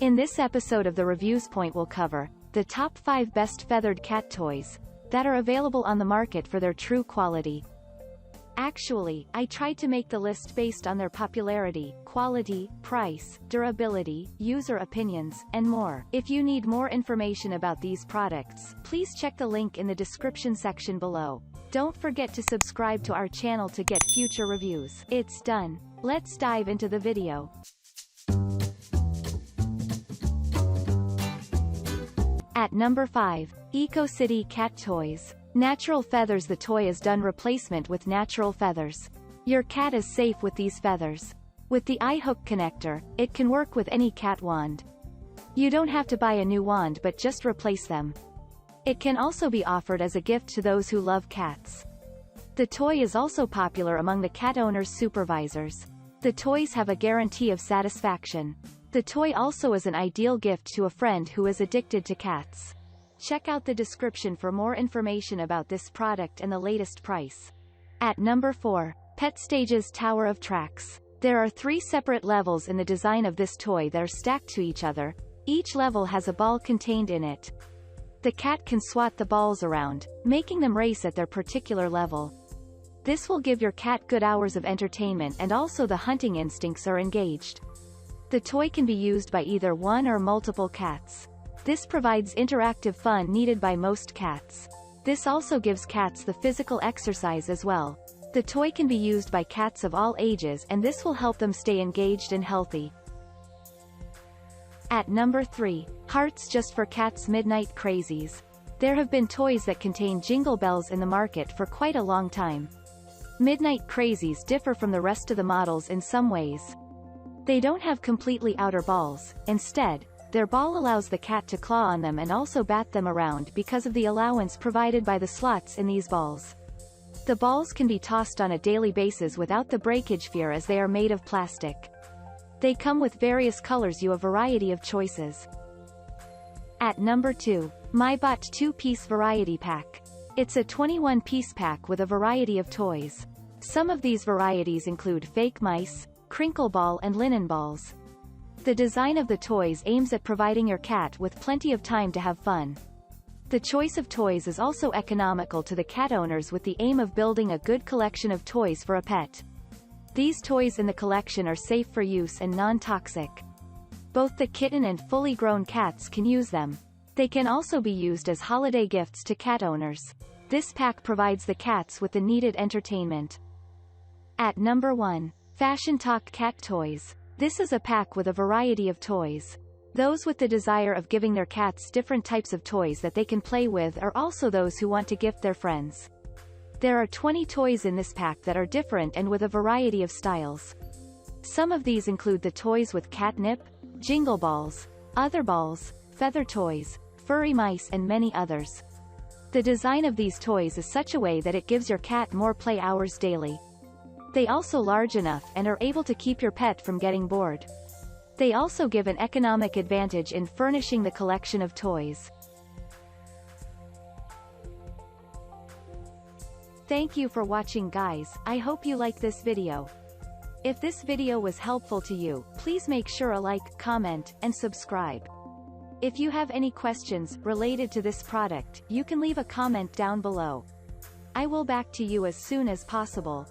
In this episode of the Reviews Point we'll cover the top 5 best feathered cat toys that are available on the market for their true quality. Actually, I tried to make the list based on their popularity, quality, price, durability, user opinions, and more. If you need more information about these products, please check the link in the description section below. Don't forget to subscribe to our channel to get future reviews. It's done. Let's dive into the video. At number 5. EcoCity Cat Toys. Natural feathers. The toy is done replacement with natural feathers. Your cat is safe with these feathers. With the eye hook connector, it can work with any cat wand. You don't have to buy a new wand but just replace them. It can also be offered as a gift to those who love cats. The toy is also popular among the cat owners' supervisors. The toys have a guarantee of satisfaction. The toy also is an ideal gift to a friend who is addicted to cats. Check out the description for more information about this product and the latest price. At number 4. Petstages Tower of Tracks. There are 3 separate levels in the design of this toy that are stacked to each other. Each level has a ball contained in it. The cat can swat the balls around, making them race at their particular level. This will give your cat good hours of entertainment, and also the hunting instincts are engaged. The toy can be used by either one or multiple cats. This provides interactive fun needed by most cats. This also gives cats the physical exercise as well. The toy can be used by cats of all ages, and this will help them stay engaged and healthy. At number 3. Hartz Just for Cats Midnight Crazies. There have been toys that contain jingle bells in the market for quite a long time. Midnight Crazies differ from the rest of the models in some ways. They don't have completely outer balls. Instead, their ball allows the cat to claw on them and also bat them around because of the allowance provided by the slots in these balls. The balls can be tossed on a daily basis without the breakage fear as they are made of plastic. They come with various colors. You have a variety of choices. At number 2. Mybutt 2-piece variety pack. It's a 21-piece pack with a variety of toys. Some of these varieties include fake mice, crinkle ball and linen balls. The design of the toys aims at providing your cat with plenty of time to have fun. The choice of toys is also economical to the cat owners with the aim of building a good collection of toys for a pet. These toys in the collection are safe for use and non-toxic. Both the kitten and fully grown cats can use them. They can also be used as holiday gifts to cat owners. This pack provides the cats with the needed entertainment. At number 1. Fashion Talk Cat Toys. This is a pack with a variety of toys. Those with the desire of giving their cats different types of toys that they can play with are also those who want to gift their friends. There are 20 toys in this pack that are different and with a variety of styles. Some of these include the toys with catnip, jingle balls, other balls, feather toys, furry mice and many others. The design of these toys is such a way that it gives your cat more play hours daily. They also large enough and are able to keep your pet from getting bored. They also give an economic advantage in furnishing the collection of toys. Thank you for watching, guys. I hope you like this video. If this video was helpful to you, please make sure to like, comment, and subscribe. If you have any questions related to this product, you can leave a comment down below. I will back to you as soon as possible.